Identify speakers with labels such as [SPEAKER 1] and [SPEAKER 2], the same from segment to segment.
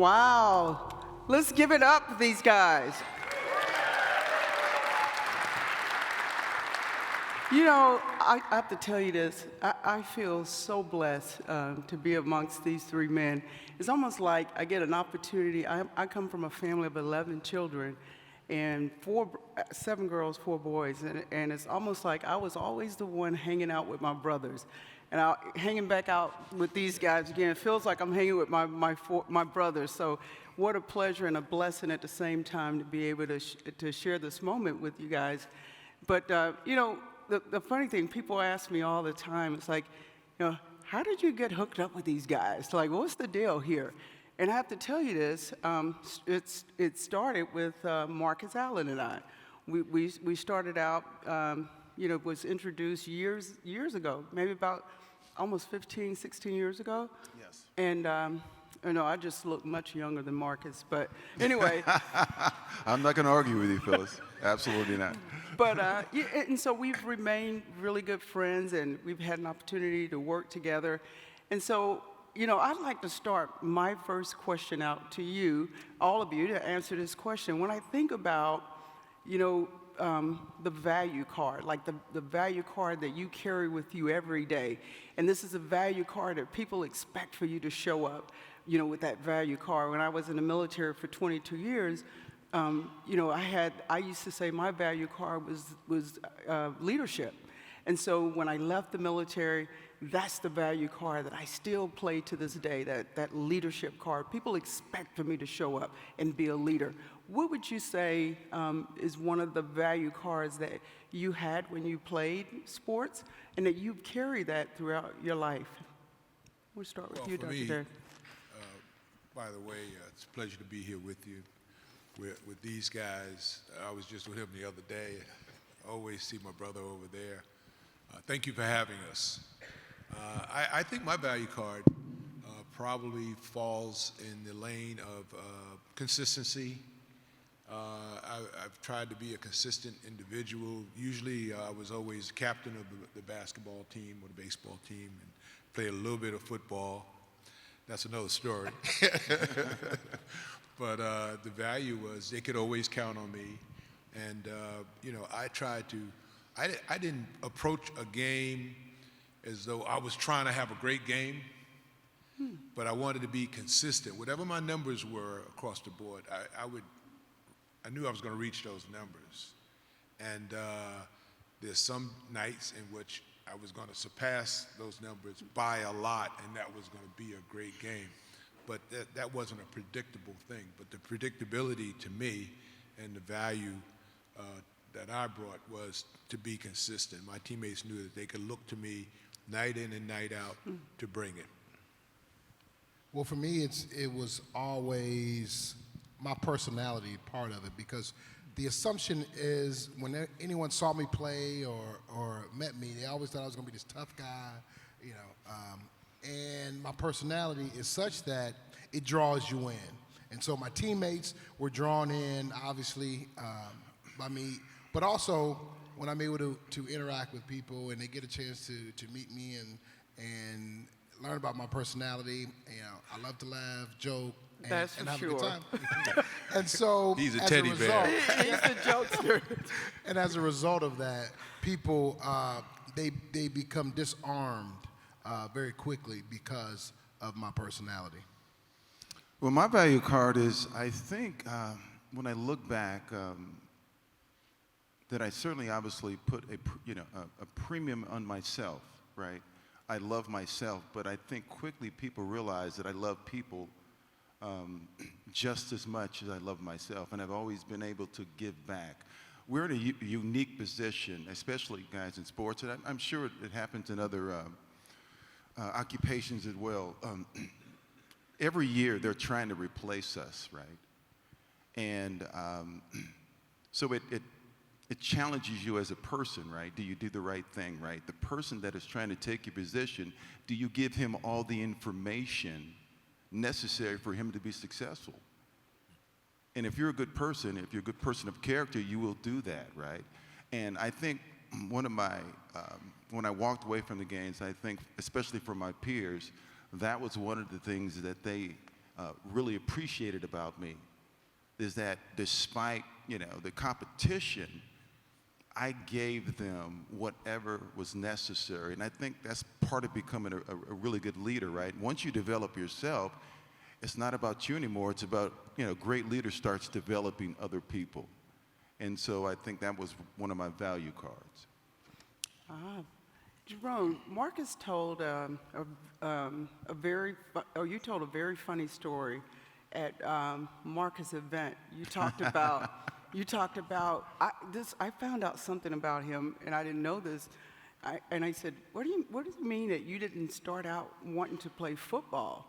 [SPEAKER 1] Wow. Let's give it up for these guys. You know, I have to tell you this. I feel so blessed to be amongst these three men. It's almost like I get an opportunity. I come from a family of 11 children, and 7 girls, 4 boys, and it's almost like I was always the one hanging out with my brothers. And hanging back out with these guys again, it feels like I'm hanging with my brothers. So what a pleasure and a blessing at the same time to be able to share this moment with you guys. But, you know, the funny thing, people ask me all the time, it's like, you know, how did you get hooked up with these guys? Like, what's the deal here? And I have to tell you this, it started with Marcus Allen and I. We started out, you know, was introduced years ago, maybe about almost 15, 16 years ago.
[SPEAKER 2] Yes.
[SPEAKER 1] And, you know, I just look much younger than Marcus, but anyway.
[SPEAKER 2] I'm not going to argue with you, Phyllis. Absolutely not.
[SPEAKER 1] But, yeah, and so we've remained really good friends, and we've had an opportunity to work together. And so, you know, I'd like to start my first question out to you, all of you, to answer this question. When I think about, you know, the value card, like the value card that you carry with you every day, and this is a value card that people expect for you to show up, you know, with that value card. When I was in the military for 22 years, you know, I used to say my value card was leadership. And so when I left the military, that's the value card that I still play to this day, that leadership card. People expect for me to show up and be a leader. What would you say is one of the value cards that you had when you played sports and that you carry that throughout your life? We'll start with you, Dr. Derek.
[SPEAKER 3] By the way, it's a pleasure to be here with you. With these guys. I was just with him the other day. I always see my brother over there. Thank you for having us. I think my value card probably falls in the lane of consistency. I've tried to be a consistent individual. Usually I was always captain of the basketball team or the baseball team and played a little bit of football. That's another story. But the value was they could always count on me. And, you know, I didn't approach a game as though I was trying to have a great game, but I wanted to be consistent. Whatever my numbers were across the board, I knew I was going to reach those numbers. And there's some nights in which I was going to surpass those numbers by a lot, and that was going to be a great game. But that wasn't a predictable thing. But the predictability to me and the value that I brought was to be consistent. My teammates knew that they could look to me night in and night out to bring it.
[SPEAKER 4] Well, for me, it was always my personality part of it, because the assumption is when anyone saw me play or met me, they always thought I was going to be this tough guy, you know. And my personality is such that it draws you in. And so my teammates were drawn in, obviously, by me, but also when I'm able to interact with people and they get a chance to meet me and learn about my personality. You know, I love to laugh, joke, and have a good time. And so
[SPEAKER 3] he's a teddy bear.
[SPEAKER 1] He's a jokester.
[SPEAKER 4] And as a result of that, people, they become disarmed very quickly because of my personality.
[SPEAKER 2] Well, my value card is, I think, when I look back, that I certainly obviously put a premium on myself, right? I love myself, but I think quickly people realize that I love people just as much as I love myself, and I've always been able to give back. We're in a unique position, especially guys in sports, and I'm sure it happens in other occupations as well. Every year they're trying to replace us, right? And so it challenges you as a person, right? Do you do the right thing, right? The person that is trying to take your position, do you give him all the information necessary for him to be successful? And if you're a good person, if you're a good person of character, you will do that, right? And I think one of my, when I walked away from the games, I think, especially for my peers, that was one of the things that they really appreciated about me is that despite, the competition, I gave them whatever was necessary. And I think that's part of becoming a really good leader, right? Once you develop yourself, it's not about you anymore. It's about, great leader starts developing other people. And so I think that was one of my value cards.
[SPEAKER 1] Jerome, Marcus told you told a very funny story at Marcus' event. You talked about I found out something about him, and I didn't know this. And I said, what does it mean that you didn't start out wanting to play football?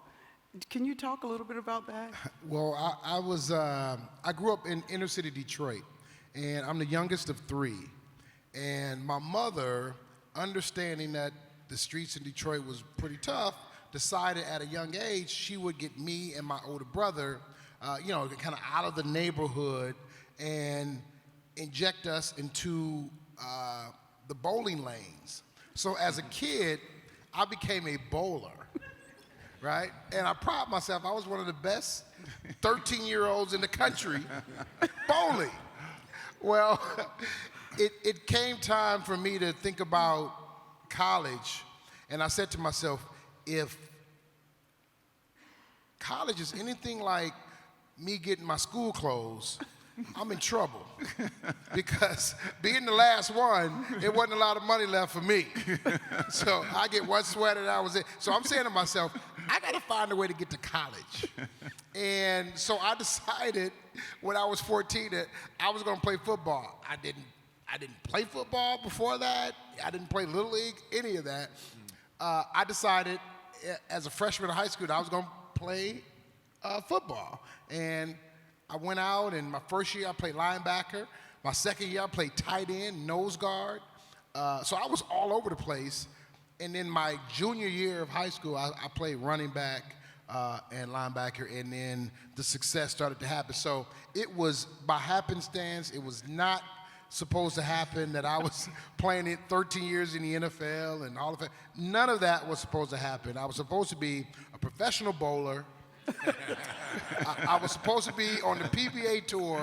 [SPEAKER 1] Can you talk a little bit about that?
[SPEAKER 4] Well, I grew up in inner city Detroit, and I'm the youngest of three. And my mother, understanding that the streets in Detroit was pretty tough, decided at a young age she would get me and my older brother, kind of out of the neighborhood and inject us into the bowling lanes. So as a kid, I became a bowler, right? And I pride myself, I was one of the best 13-year-olds in the country bowling. Well, it came time for me to think about college, and I said to myself, if college is anything like me getting my school clothes, I'm in trouble. Because being the last one, it wasn't a lot of money left for me. So I get one sweater and I was in. So I'm saying to myself, I gotta find a way to get to college. And so I decided when I was 14 that I was gonna play football. I didn't play football before that. I didn't play Little League, any of that. I decided as a freshman in high school that I was gonna play football. And I went out, and my first year I played linebacker. My second year I played tight end, nose guard. So I was all over the place. And then my junior year of high school, I played running back and linebacker, and then the success started to happen. So it was by happenstance. It was not supposed to happen that I was playing it 13 years in the NFL and all of that. None of that was supposed to happen. I was supposed to be a professional bowler. I was supposed to be on the PBA tour,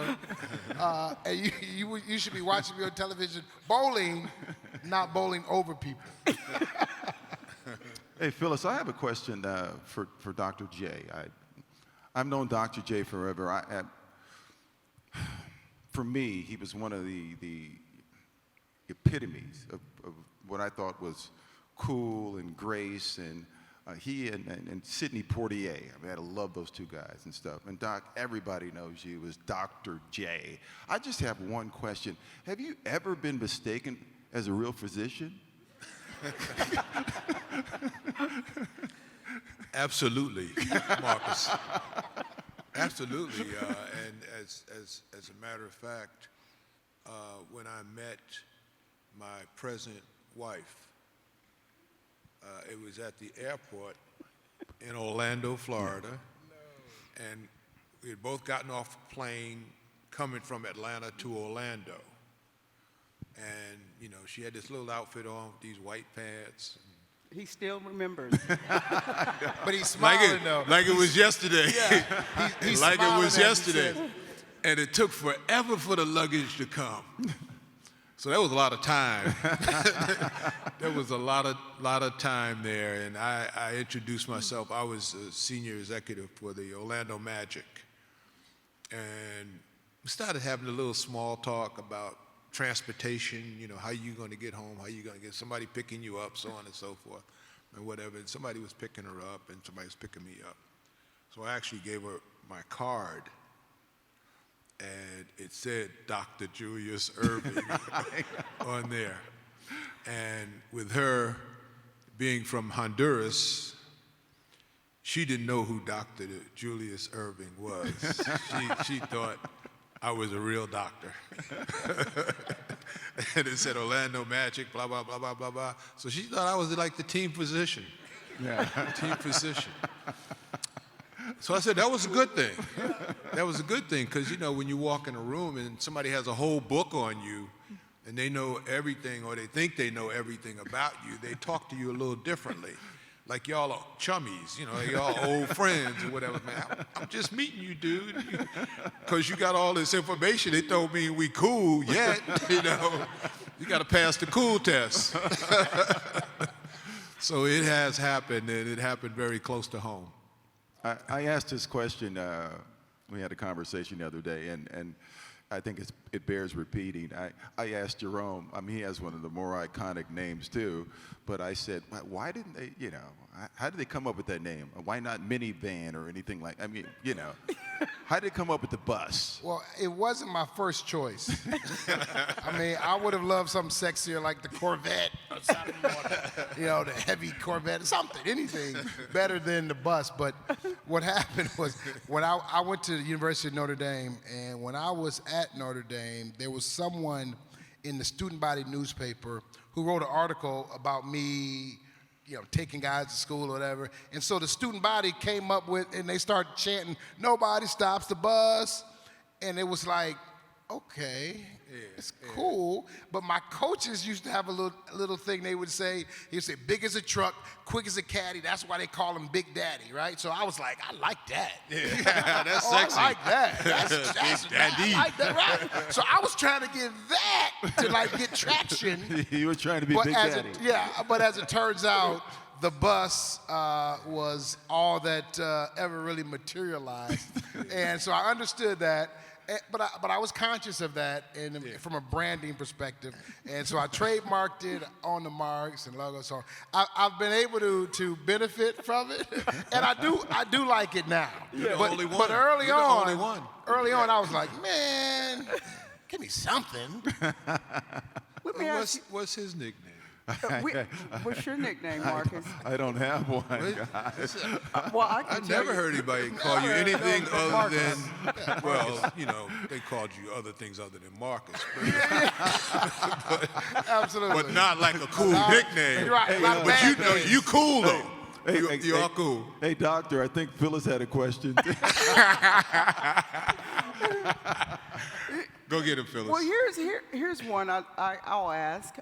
[SPEAKER 4] and you should be watching me on television bowling, not bowling over people.
[SPEAKER 2] Hey, Phyllis, I have a question for Dr. J. I've known Dr. J forever. For me, he was one of the epitomes of what I thought was cool and grace, and he and Sidney Poitier. I mean, I love those two guys and stuff. And Doc, everybody knows you as Dr. J. I just have one question. Have you ever been mistaken as a real physician?
[SPEAKER 3] Absolutely, Marcus. Absolutely. And as a matter of fact, when I met my present wife, it was at the airport in Orlando, Florida. No. And we had both gotten off a plane coming from Atlanta to Orlando. And, she had this little outfit on with these white pants.
[SPEAKER 1] He still remembers.
[SPEAKER 4] But he's smiling, though.
[SPEAKER 3] Like it was yesterday.
[SPEAKER 4] Yeah, he's
[SPEAKER 3] like it was
[SPEAKER 4] smiling
[SPEAKER 3] yesterday. And it took forever for the luggage to come. So that was a lot of time. There was a lot of time there, and I introduced myself. I was a senior executive for the Orlando Magic, and we started having a little small talk about transportation. How you going to get home? How you going to get somebody picking you up, so on and so forth, and whatever. And somebody was picking her up, and somebody was picking me up. So I actually gave her my card. And it said Dr. Julius Irving on there. And with her being from Honduras, she didn't know who Dr. Julius Irving was. She thought I was a real doctor. And it said Orlando Magic, blah, blah, blah, blah, blah, blah. So she thought I was like the team physician. Yeah. Team physician. So I said, that was a good thing. That was a good thing, because, when you walk in a room and somebody has a whole book on you and they know everything, or they think they know everything about you, they talk to you a little differently. like y'all are chummies, you know, y'all old friends or whatever, man. I'm just meeting you, dude, because you got all this information. It don't mean we cool yet, you know. You got to pass the cool test. So it has happened, and it happened very close to home.
[SPEAKER 2] I asked this question, we had a conversation the other day, and I think it bears repeating. I asked Jerome, I mean, he has one of the more iconic names too, but I said, why didn't they, you know, how did they come up with that name? Why not minivan or anything like, I mean, you know, how did they come up with the bus?
[SPEAKER 4] Well, it wasn't my first choice. I mean, I would have loved something sexier like the Corvette or something, you know, the heavy Corvette, something, anything better than the bus. But what happened was when I went to the University of Notre Dame, and when I was at Notre Dame, there was someone in the student body newspaper who wrote an article about me, you know, taking guys to school or whatever. And so the student body came up with, and they started chanting, "Nobody stops the bus." And it was like, okay, it's cool. But my coaches used to have a little thing they would say. He'd say, "Big as a truck, quick as a caddy." That's why they call him Big Daddy, right? So I was like, I like that.
[SPEAKER 3] Yeah, that's
[SPEAKER 4] Oh,
[SPEAKER 3] sexy.
[SPEAKER 4] I like that. That's
[SPEAKER 3] Big Daddy.
[SPEAKER 4] I like that, right? So I was trying to get that to like get traction.
[SPEAKER 2] You were trying to be
[SPEAKER 4] But
[SPEAKER 2] Big
[SPEAKER 4] as
[SPEAKER 2] Daddy.
[SPEAKER 4] but as it turns out, the bus was all that ever really materialized, and so I understood that. But I was conscious of that from a branding perspective, and so I trademarked it on the marks and logos. So I've been able to benefit from it, and I do like it now.
[SPEAKER 3] You're the
[SPEAKER 4] but,
[SPEAKER 3] only one.
[SPEAKER 4] But early
[SPEAKER 3] You're the
[SPEAKER 4] on,
[SPEAKER 3] only one.
[SPEAKER 4] I was like, man, give me something.
[SPEAKER 1] Let me ask you,
[SPEAKER 3] What's his nickname?
[SPEAKER 1] what's your nickname, Marcus?
[SPEAKER 2] I don't have one, guys.
[SPEAKER 1] Well, I can
[SPEAKER 3] I've
[SPEAKER 1] tell
[SPEAKER 3] never
[SPEAKER 1] you.
[SPEAKER 3] heard anybody call you anything
[SPEAKER 1] no,
[SPEAKER 3] other
[SPEAKER 1] Marcus.
[SPEAKER 3] than, well, you know, they called you other things other than Marcus.
[SPEAKER 4] Absolutely.
[SPEAKER 3] But not like a cool nickname.
[SPEAKER 4] Right, not a
[SPEAKER 3] But you
[SPEAKER 4] bad
[SPEAKER 3] know,
[SPEAKER 4] name.
[SPEAKER 3] you cool though. You are cool.
[SPEAKER 2] Hey, doctor, I think Phyllis had a question.
[SPEAKER 3] Go get him, Phyllis.
[SPEAKER 1] Well, here's one I'll ask.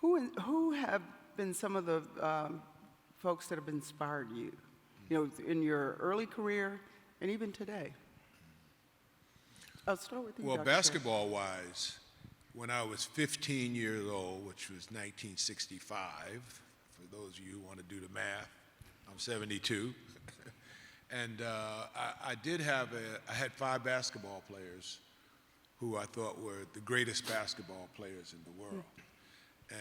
[SPEAKER 1] Who have been some of the folks that have inspired you, you know, in your early career and even today? I'll start with you,
[SPEAKER 3] Well,
[SPEAKER 1] Dr.
[SPEAKER 3] basketball-wise, when I was 15 years old, which was 1965, for those of you who want to do the math, I'm 72. And I had 5 basketball players who I thought were the greatest basketball players in the world.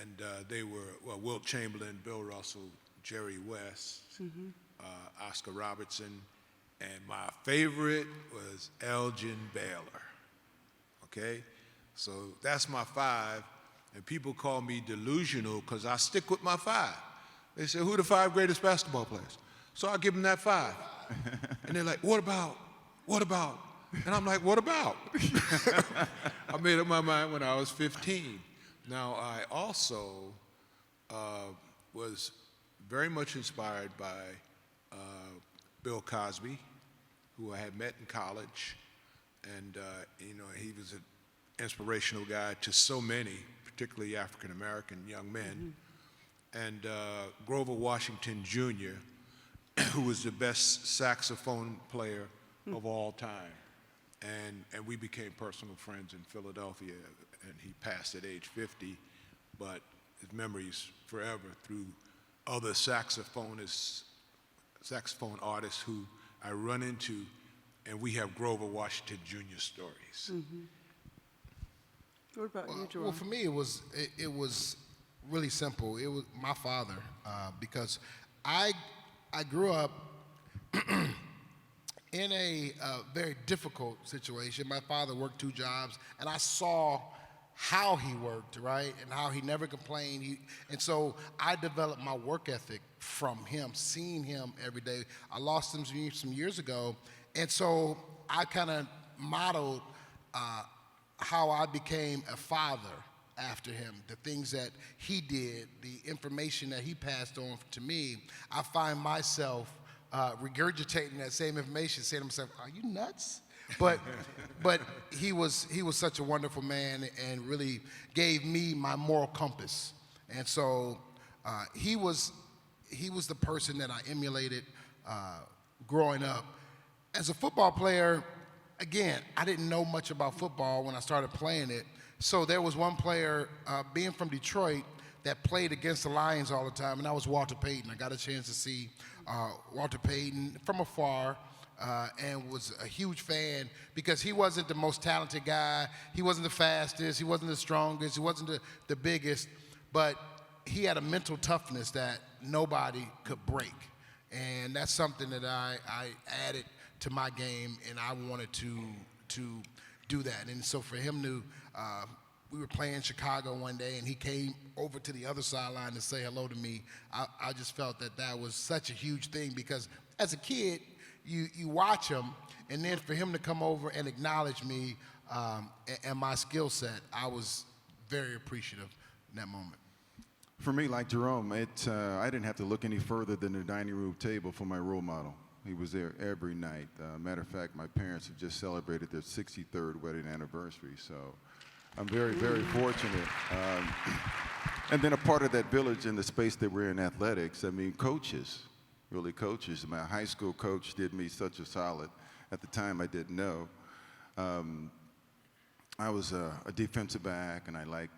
[SPEAKER 3] And they were, well, Wilt Chamberlain, Bill Russell, Jerry West, Oscar Robertson, and my favorite was Elgin Baylor. Okay? So that's my 5, and people call me delusional because I stick with my 5. They say, who are the 5 greatest basketball players? So I give them that 5. And they're like, what about? And I'm like, what about? I made up my mind when I was 15. Now, I also was very much inspired by Bill Cosby, who I had met in college. And, you know, he was an inspirational guy to so many, particularly African-American young men. And Grover Washington Jr., who was the best saxophone player of all time. And we became personal friends in Philadelphia, and he passed at age 50, but his memories forever through other saxophone artists who I run into, and we have Grover Washington Jr. stories.
[SPEAKER 1] What about you, Jerome?
[SPEAKER 4] Well, for me, it was really simple. It was my father, because I grew up in a very difficult situation. My father worked 2 jobs, and I saw how he worked, right, and how he never complained. And so I developed my work ethic from him, seeing him every day. I lost him some years ago, and so I kind of modeled how I became a father after him. The things that he did, the information that he passed on to me, I find myself regurgitating that same information, saying to myself, "Are you nuts?" But he was such a wonderful man and really gave me my moral compass. And so he was he was the person that I emulated growing up. As a football player, again, I didn't know much about football when I started playing it. So there was one player, being from Detroit, that played against the Lions all the time, and that was Walter Payton. I got a chance to see Walter Payton from afar, and was a huge fan because he wasn't the most talented guy. He wasn't the fastest. He wasn't the strongest. He wasn't the biggest. But he had a mental toughness that nobody could break. And that's something that I added to my game, and I wanted to do that. And so for him to, we were playing Chicago one day, and he came over to the other sideline to say hello to me. I just felt that was such a huge thing because as a kid, you watch him, and then for him to come over and acknowledge me and my skill set, I was very appreciative in that moment.
[SPEAKER 2] For me, like Jerome, I didn't have to look any further than the dining room table for my role model. He was there every night. Matter of fact, my parents have just celebrated their 63rd wedding anniversary, so I'm very, very fortunate. And then a part of that village in the space that we're in athletics, I mean, coaches, really coaches. My high school coach did me such a solid. At the time, I didn't know. I was a defensive back, and I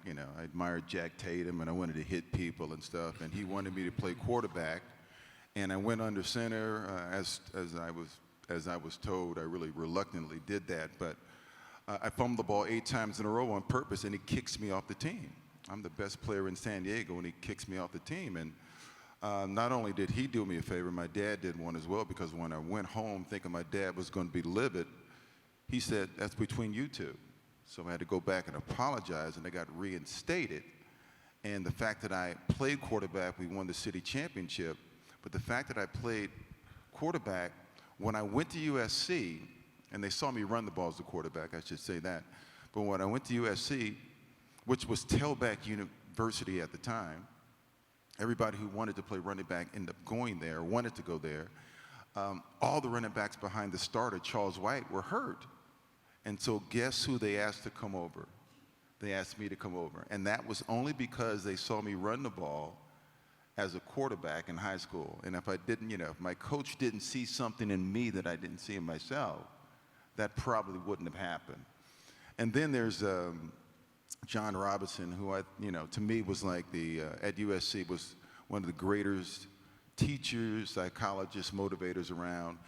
[SPEAKER 2] admired Jack Tatum, and I wanted to hit people and stuff, and he wanted me to play quarterback, and I went under center as I was told. I really reluctantly did that, but I fumbled the ball 8 times in a row on purpose, and he kicks me off the team. I'm the best player in San Diego, and he kicks me off the team. And not only did he do me a favor, my dad did one as well, because when I went home thinking my dad was going to be livid, he said, "That's between you two." So I had to go back and apologize, and I got reinstated. And the fact that I played quarterback, we won the city championship. But the fact that I played quarterback, when I went to USC, and they saw me run the ball as a quarterback, I should say that. But when I went to USC, which was tailback university at the time, everybody who wanted to play running back ended up going there, wanted to go there. All the running backs behind the starter, Charles White, were hurt. And so guess who they asked to come over? They asked me to come over. And that was only because they saw me run the ball as a quarterback in high school. And if I didn't, if my coach didn't see something in me that I didn't see in myself, that probably wouldn't have happened. And then there's John Robinson, who to me was like at USC was one of the greatest teachers, psychologists, motivators around.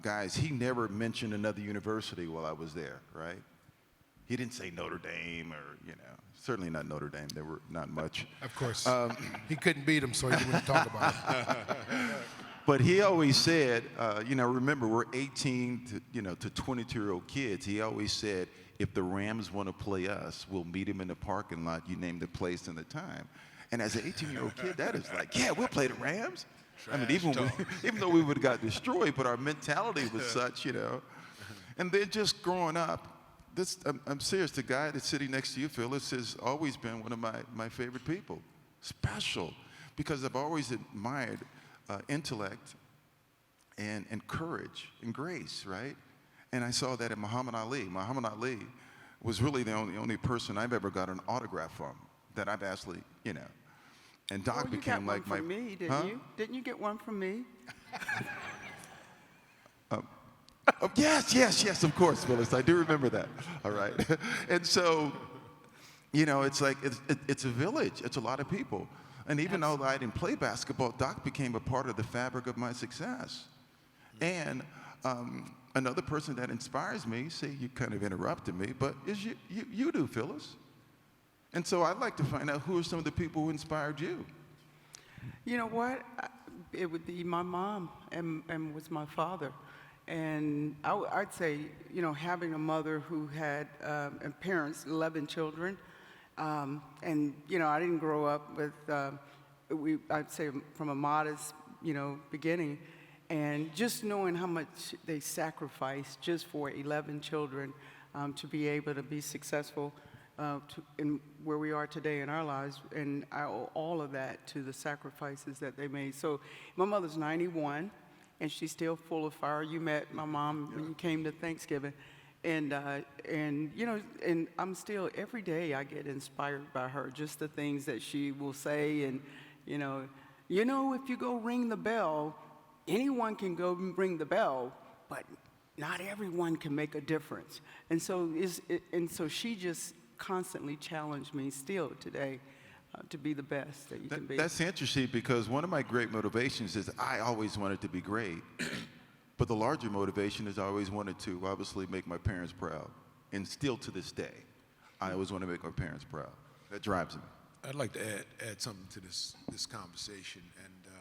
[SPEAKER 2] Guys, he never mentioned another university while I was there, right? He didn't say Notre Dame or, certainly not Notre Dame. There were not much.
[SPEAKER 4] Of course. He couldn't beat him, so he wouldn't talk about it.
[SPEAKER 2] But he always said, remember, we're 18 to 22-year-old kids. He always said, if the Rams want to play us, we'll meet them in the parking lot. You name the place and the time. And as an 18-year-old kid, that is like, yeah, we'll play the Rams. I mean, even though we would have got destroyed, but our mentality was such, And then just growing up, I'm serious, the guy that's sitting next to you, Phyllis, has always been one of my favorite people. Special, because I've always admired intellect and courage and grace, right? And I saw that in Muhammad Ali. Muhammad Ali was really the only person I've ever got an autograph from that I've actually, And Doc became like my.
[SPEAKER 1] You got one from me, didn't you? Didn't you get one from me?
[SPEAKER 2] Yes, of course, Phyllis. I do remember that. All right. And so, it's like it's a village. It's a lot of people. And even though I didn't play basketball, Doc became a part of the fabric of my success. And another person that inspires me, see, you kind of interrupted me, but is you do, Phyllis. And so I'd like to find out who are some of the people who inspired you.
[SPEAKER 1] You know what? It would be my mom and was my father. And I'd say, having a mother who had and parents, 11 children, and, I didn't grow up with, I'd say from a modest, beginning. And just knowing how much they sacrificed just for 11 children to be able to be successful in where we are today in our lives, and I owe all of that to the sacrifices that they made. So my mother's 91, and she's still full of fire. You met my mom when you came to Thanksgiving, and I'm still, every day I get inspired by her, just the things that she will say, and you know, if you go ring the bell, anyone can go ring the bell, but not everyone can make a difference. And so, so she just constantly challenged me still today to be the best that you can be.
[SPEAKER 2] That's interesting because one of my great motivations is I always wanted to be great. But the larger motivation is I always wanted to obviously make my parents proud. And still to this day, I always want to make my parents proud. That drives me.
[SPEAKER 3] I'd like to add something to this conversation, and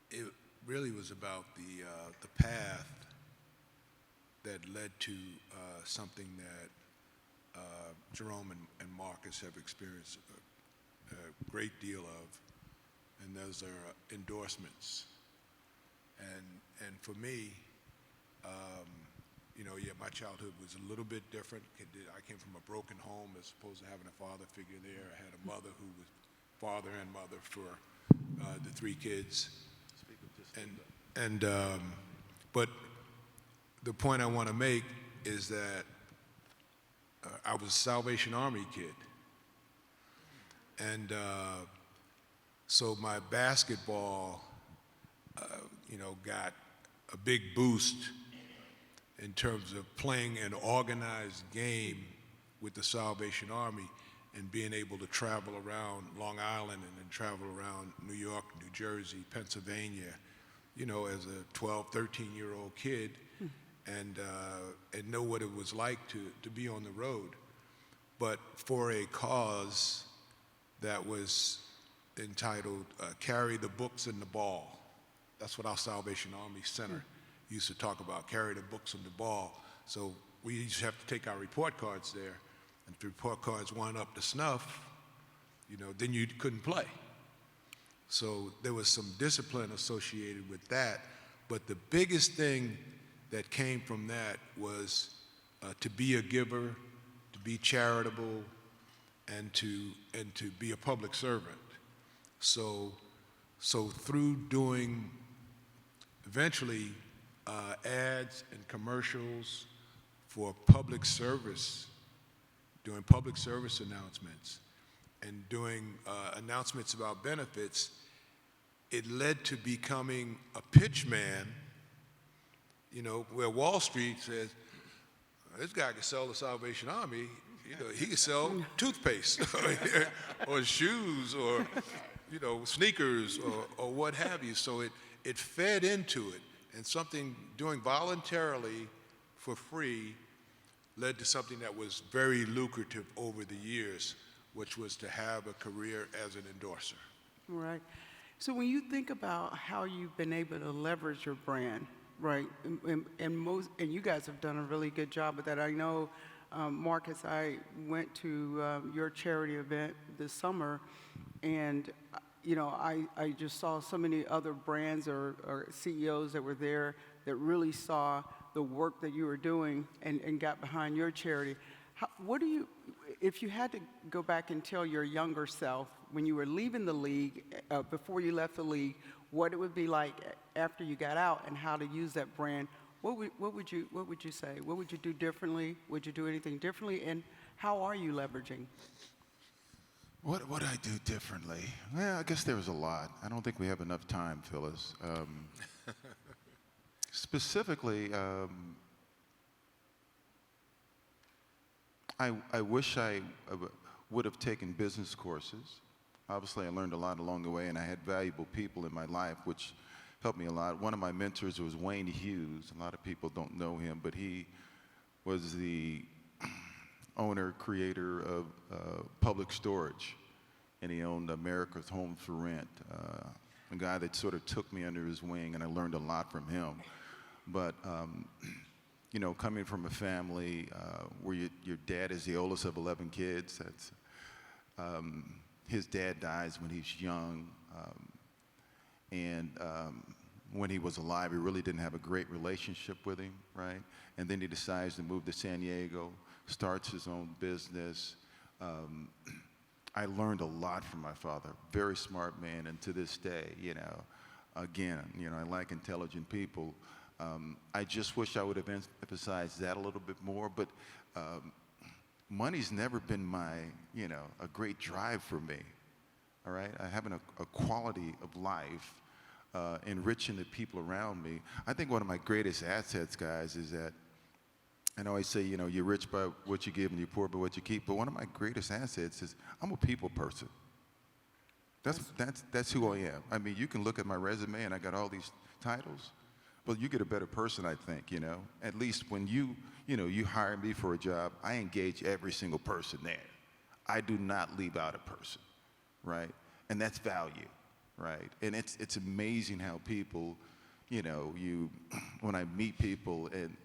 [SPEAKER 3] it really was about the path that led to something that Jerome and Marcus have experienced a great deal of, and those are endorsements. And for me, you know, yeah, my childhood was a little bit different. I came from a broken home as opposed to having a father figure there. I had a mother who was father and mother for the 3 kids. But the point I want to make is that I was a Salvation Army kid. And so my basketball, you know, got a big boost in terms of playing an organized game with the Salvation Army and being able to travel around Long Island and then travel around New York, New Jersey, Pennsylvania, you know, as a 12, 13-year-old kid, and know what it was like to be on the road. But for a cause that was entitled Carry the Books and the Ball. That's what our Salvation Army Center used to talk about, carry the books and the ball. So we used to have to take our report cards there, and if the report cards weren't up to snuff, you know, then you couldn't play. So there was some discipline associated with that, but the biggest thing that came from that was to be a giver, to be charitable, and to be a public servant. So through doing eventually ads and commercials for public service, doing public service announcements, and doing announcements about benefits, it led to becoming a pitch man, you know, where Wall Street says, this guy can sell the Salvation Army, you know, he can sell toothpaste or shoes or, you know, sneakers or what have you. So it fed into it, and something doing voluntarily for free led to something that was very lucrative over the years, which was to have a career as an endorser.
[SPEAKER 1] Right. So when you think about how you've been able to leverage your brand, right, and you guys have done a really good job with that. I know, Marcus, I went to your charity event this summer, and you know, I just saw so many other brands or CEOs that were there that really saw the work that you were doing and got behind your charity. What do you, if you had to go back and tell your younger self when you were leaving the league, before you left the league, what it would be like after you got out and how to use that brand, what would you say? What would you do differently? Would you do anything differently? And how are you leveraging?
[SPEAKER 2] What would I do differently? Well, I guess there was a lot. I don't think we have enough time, Phyllis. Specifically, I wish I would have taken business courses. Obviously, I learned a lot along the way, and I had valuable people in my life, which helped me a lot. One of my mentors was Wayne Hughes. A lot of people don't know him, but he was the owner, creator of Public Storage, and he owned America's Homes for Rent, a guy that sort of took me under his wing, and I learned a lot from him. But, you know, coming from a family where your dad is the oldest of 11 kids, that's, his dad dies when he's young, and when he was alive, he really didn't have a great relationship with him, right? And then he decides to move to San Diego, starts his own business. I learned a lot from my father, very smart man, and to this day, you know, again, you know, I like intelligent people. I just wish I would have emphasized that a little bit more, but money's never been my, you know, a great drive for me. all right? Having a quality of life, enriching the people around me. I think one of my greatest assets, guys, is that, and I always say, you know, you're rich by what you give and you're poor by what you keep, but one of my greatest assets is I'm a people person. That's who I am. I mean, you can look at my resume and I got all these titles, but you get a better person, I think, you know. At least when you hire me for a job, I engage every single person there. I do not leave out a person, right? And that's value, right? And it's amazing how people, you know, when I meet people and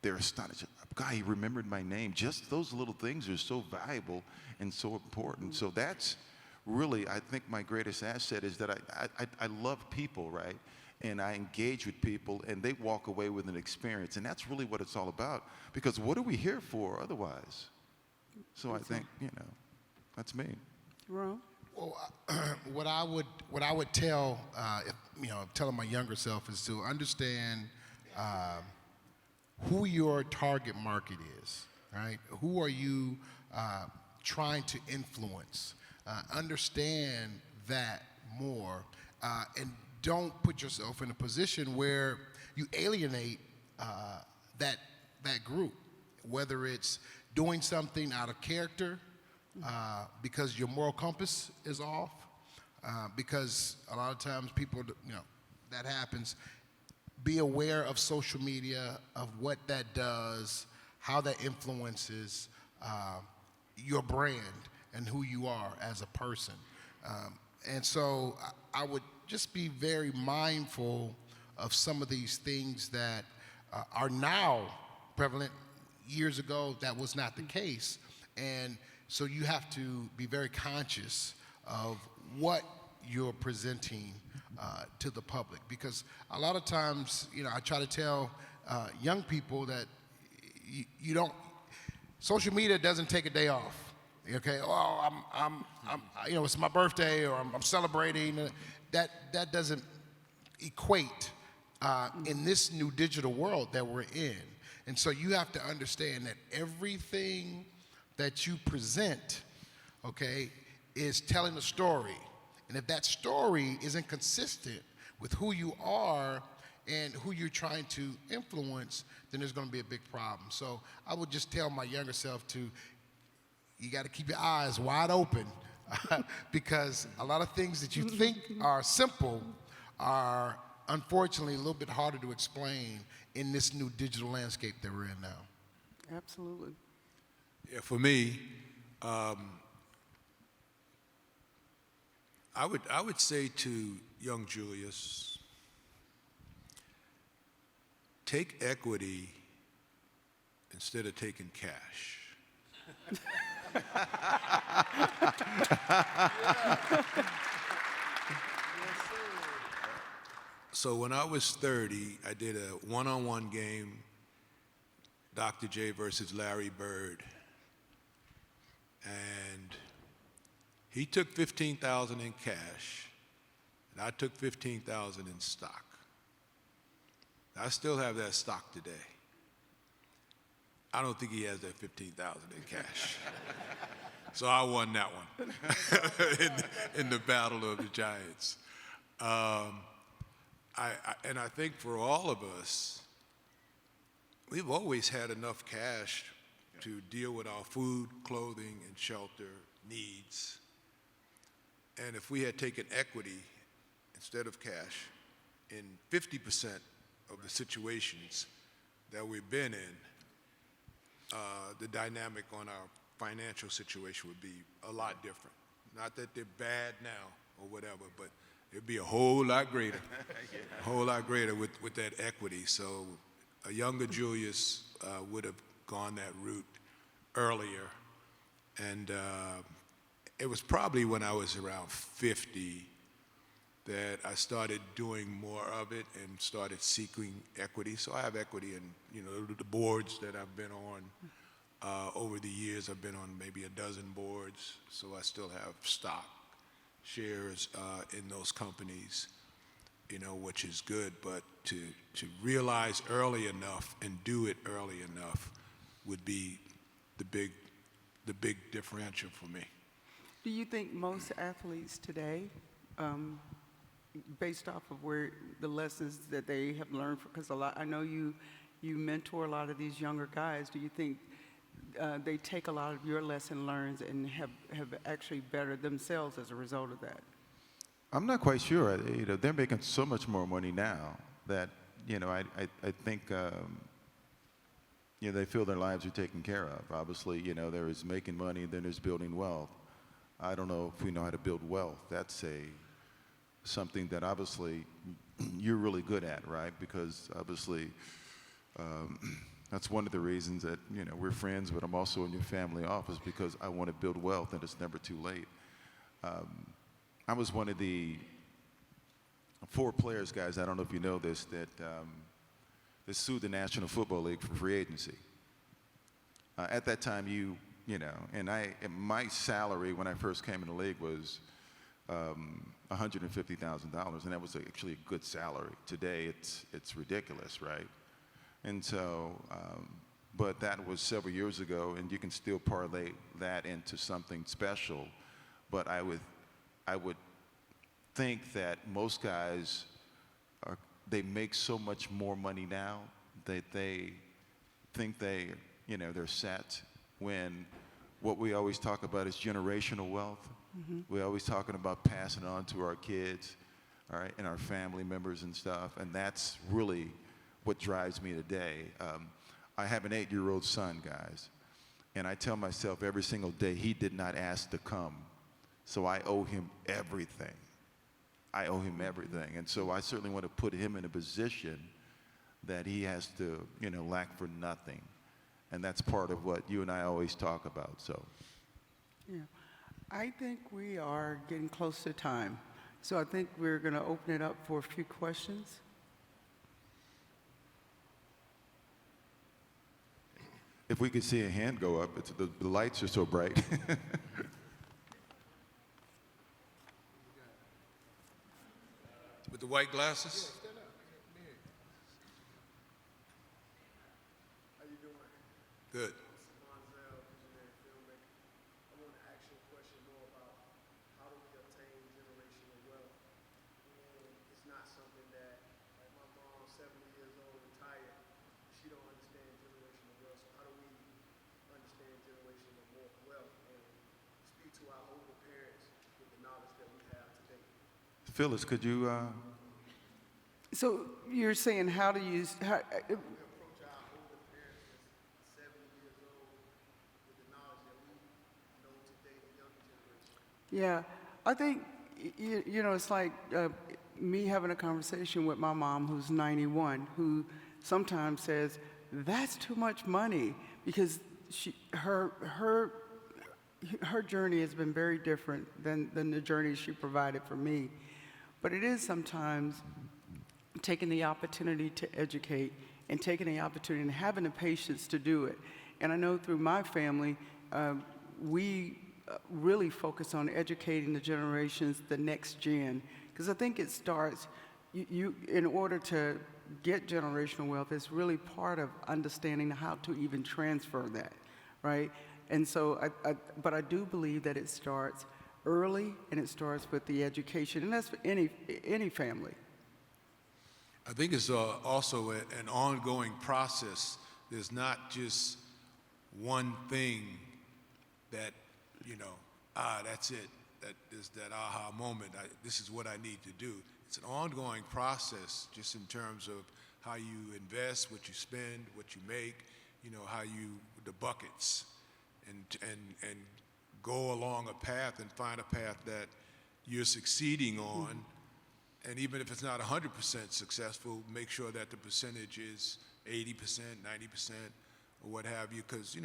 [SPEAKER 2] they're astonished. God, he remembered my name. Just those little things are so valuable and so important. So that's really, I think my greatest asset is that I love people, right? And I engage with people, and they walk away with an experience. And that's really what it's all about. Because what are we here for otherwise? So I think, you know, that's me.
[SPEAKER 1] Jerome?
[SPEAKER 4] Well, what I would tell, telling my younger self is to understand who your target market is, right? Who are you trying to influence? Understand that more, and don't put yourself in a position where you alienate that group, whether it's doing something out of character because your moral compass is off, because a lot of times people, you know, that happens. Be aware of social media, of what that does, how that influences your brand and who you are as a person. And so I would just be very mindful of some of these things that are now prevalent. Years ago, that was not the case. And so you have to be very conscious of what you're presenting to the public, because a lot of times, you know, I try to tell young people that you don't. Social media doesn't take a day off. Okay, oh, I'm you know, it's my birthday or I'm celebrating. That doesn't equate in this new digital world that we're in. And so you have to understand that everything that you present, okay, is telling a story. And if that story isn't consistent with who you are and who you're trying to influence, then there's going to be a big problem. So I would just tell my younger self you got to keep your eyes wide open because a lot of things that you think are simple are unfortunately a little bit harder to explain in this new digital landscape that we're in now.
[SPEAKER 1] Absolutely.
[SPEAKER 3] Yeah, for me, I would say to young Julius, take equity instead of taking cash. So when I was 30, I did a one-on-one game, Dr. J versus Larry Bird. And he took $15,000 in cash, and I took $15,000 in stock. I still have that stock today. I don't think he has that $15,000 in cash. So I won that one in the Battle of the Giants. And I think for all of us, we've always had enough cash to deal with our food, clothing, and shelter needs. And if we had taken equity instead of cash in 50% of the situations that we've been in, the dynamic on our financial situation would be a lot different. Not that they're bad now or whatever, but it'd be a whole lot greater, a whole lot greater with that equity. So a younger Julius would have gone that route earlier. And it was probably when I was around 50 that I started doing more of it and started seeking equity. So I have equity in, you know, the boards that I've been on. Over the years, I've been on maybe a dozen boards, so I still have stock shares in those companies, you know, which is good. But to realize early enough and do it early enough would be the big differential for me.
[SPEAKER 1] Do you think most athletes today, based off of where the lessons that they have learned, because I know you mentor a lot of these younger guys. Do you think they take a lot of your lesson learns and have actually bettered themselves as a result of that?
[SPEAKER 2] I'm not quite sure. They're making so much more money now that, I think, they feel their lives are taken care of. Obviously, there is making money, then there's building wealth. I don't know if we know how to build wealth. That's something that obviously you're really good at, right? Because obviously, that's one of the reasons that, we're friends, but I'm also in your family office because I want to build wealth and it's never too late. I was one of the 4 players, guys, I don't know if you know this, that sued the National Football League for free agency. At that time, and my salary when I first came in the league was $150,000, and that was actually a good salary. Today, it's ridiculous, right? And so, but that was several years ago, and you can still parlay that into something special. But I would think that most guys they make so much more money now that they think they're set, when what we always talk about is generational wealth. Mm-hmm. We're always talking about passing on to our kids, all right, and our family members and stuff, and that's really what drives me today. I have an 8-year-old son, guys, and I tell myself every single day, he did not ask to come, so I owe him everything. I owe him everything, and so I certainly want to put him in a position that he has to, lack for nothing, and that's part of what you and I always talk about. So,
[SPEAKER 1] yeah, I think we are getting close to time, so I think we're going to open it up for a few questions.
[SPEAKER 2] If we could see a hand go up, the lights are so bright.
[SPEAKER 3] With the white glasses?
[SPEAKER 5] How you doing?
[SPEAKER 3] Good.
[SPEAKER 5] Monzel, visionary filmmaker. I want to ask you a question more about how do we obtain generational wealth? And it's not something that, like my mom, 70 years old, retired, she don't understand generational wealth. So how do we understand generational wealth and speak to our older parents with the knowledge that we have today?
[SPEAKER 2] Phyllis, could you?
[SPEAKER 1] So you're saying how to use,
[SPEAKER 5] We approach our older parents that's 70 years old with the knowledge that we know today, the younger generation.
[SPEAKER 1] yeah, I think, it's like me having a conversation with my mom who's 91, who sometimes says, that's too much money, because her journey has been very different than the journey she provided for me. But it is sometimes taking the opportunity to educate and taking the opportunity and having the patience to do it. And I know through my family, we really focus on educating the generations, the next gen, because I think it starts, in order to get generational wealth, it's really part of understanding how to even transfer that, right? And so, but I do believe that it starts early, and it starts with the education, and that's for any family.
[SPEAKER 3] I think it's also an ongoing process. There's not just one thing that, that's it. That is that aha moment. This is what I need to do. It's an ongoing process, just in terms of how you invest, what you spend, what you make, how the buckets, and go along a path and find a path that you're succeeding on. Mm-hmm. And even if it's not 100% successful, make sure that the percentage is 80%, 90%, or what have you, because,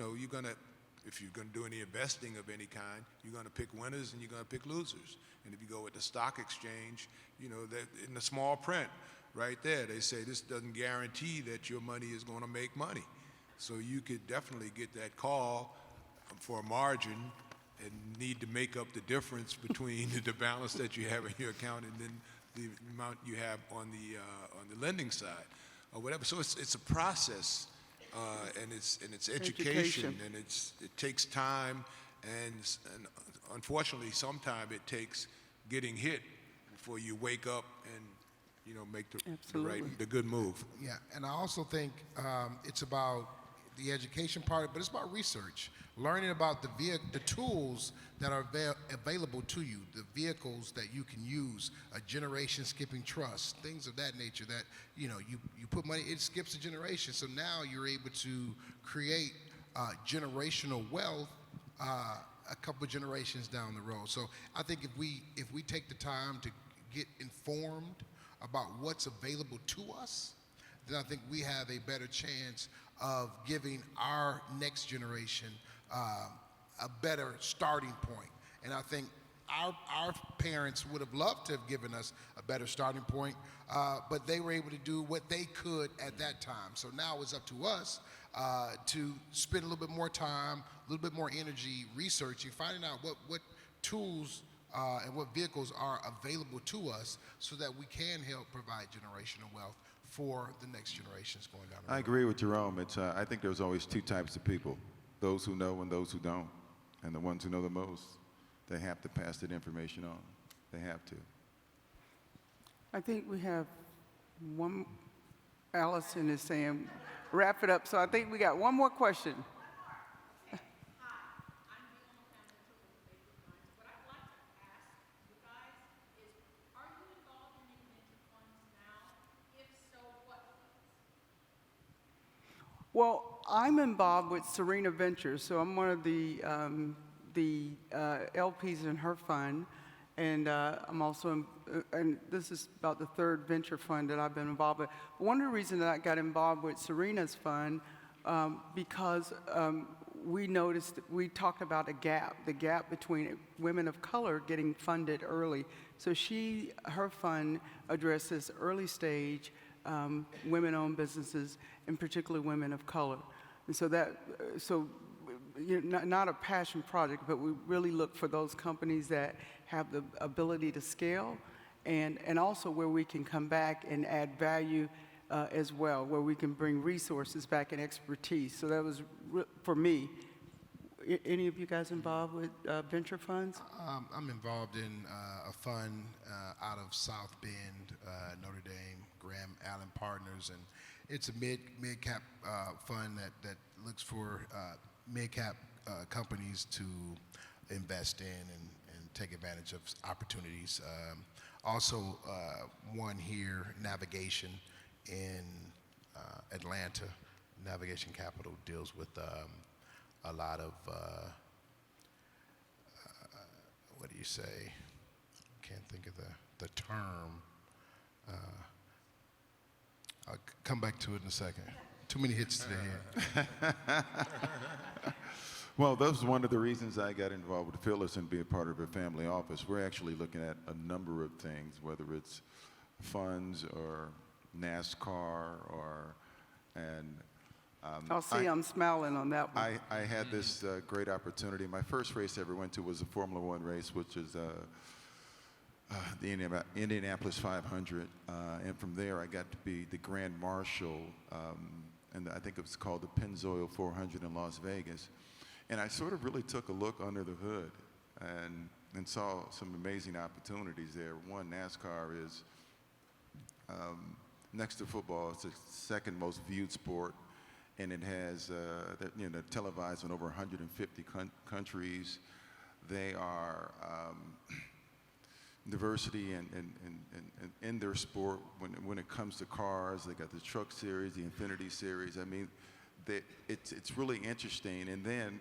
[SPEAKER 3] if you're going to do any investing of any kind, you're going to pick winners and you're going to pick losers. And if you go with the stock exchange, that in the small print right there, they say this doesn't guarantee that your money is going to make money. So you could definitely get that call for a margin and need to make up the difference between the balance that you have in your account and then the amount you have on the lending side or whatever. So it's a process, and it's education, and it takes time, and unfortunately, sometimes it takes getting hit before you wake up and make the good move.
[SPEAKER 4] Yeah, and I also think it's about the education part, but it's about research, learning about the tools that are available to you, the vehicles that you can use, a generation skipping trust, things of that nature that, you put money, it skips a generation. So now you're able to create generational wealth a couple generations down the road. So I think if we take the time to get informed about what's available to us, then I think we have a better chance of giving our next generation a better starting point. And I think our parents would have loved to have given us a better starting point, but they were able to do what they could at that time. So now it's up to us to spend a little bit more time, a little bit more energy researching, finding out what tools and what vehicles are available to us so that we can help provide generational wealth for the next generations going down the road.
[SPEAKER 2] I agree with Jerome. I think there's always two types of people, those who know and those who don't. And the ones who know the most, they have to pass that information on. They have to.
[SPEAKER 1] I think we have one. Allison is saying, wrap it up. So I think we got one more question. Well, I'm involved with Serena Ventures, so I'm one of the LPs in her fund, and I'm also, and this is about the third venture fund that I've been involved with. One of the reasons that I got involved with Serena's fund, because we talked about the gap between women of color getting funded early. So her fund addresses early stage women-owned businesses, and particularly women of color. And so not a passion project, but we really look for those companies that have the ability to scale, and also where we can come back and add value as well, where we can bring resources back and expertise. So that was, for me. Any of you guys involved with venture funds?
[SPEAKER 4] I'm involved in a fund out of South Bend, Notre Dame, Graham Allen Partners, and it's a mid-cap fund that looks for mid-cap companies to invest in and take advantage of opportunities. Also, one here, Navigation in Atlanta. Navigation Capital deals with a lot of, what do you say? Can't think of the term. I'll come back to it in a second. Too many hits to the head.
[SPEAKER 2] Well, that was one of the reasons I got involved with Phyllis and be a part of her family office. We're actually looking at a number of things, whether it's funds or NASCAR
[SPEAKER 1] I'm smiling on that one.
[SPEAKER 2] I had this great opportunity. My first race I ever went to was a Formula One race, which is the Indianapolis 500. And from there, I got to be the Grand Marshal, and I think it was called the Pennzoil 400 in Las Vegas. And I sort of really took a look under the hood and saw some amazing opportunities there. One, NASCAR is, next to football, it's the second most viewed sport. And it has, televised in over 150 countries. They are diversity in their sport. When it comes to cars, they got the Truck Series, the Infinity Series. I mean, it's really interesting. And then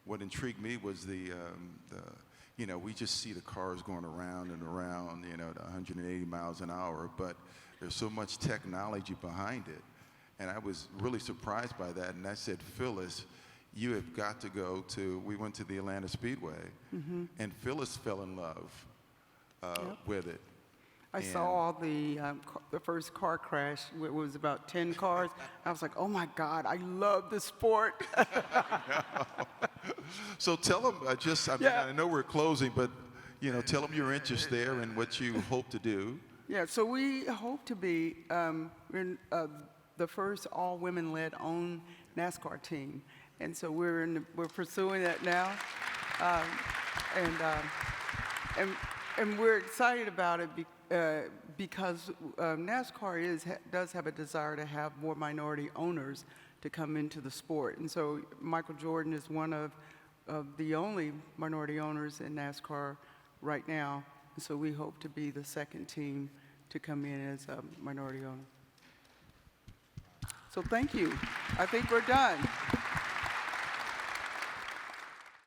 [SPEAKER 2] what intrigued me was we just see the cars going around and around, at 180 miles an hour, but there's so much technology behind it. And I was really surprised by that. And I said, Phyllis, you have got to go we went to the Atlanta Speedway, and Phyllis fell in love with it.
[SPEAKER 1] I saw the first car crash. It was about 10 cars. I was like, oh my God, I love this sport.
[SPEAKER 2] So tell them, I know we're closing, but tell them your interest there and what you hope to do.
[SPEAKER 1] Yeah, so we hope to be in the first all-women-led owned NASCAR team, and so we're pursuing that now. and, um, and we're excited about it because NASCAR does have a desire to have more minority owners to come into the sport. And so Michael Jordan is one of the only minority owners in NASCAR right now. And so we hope to be the second team to come in as a minority owner. So thank you. I think we're done.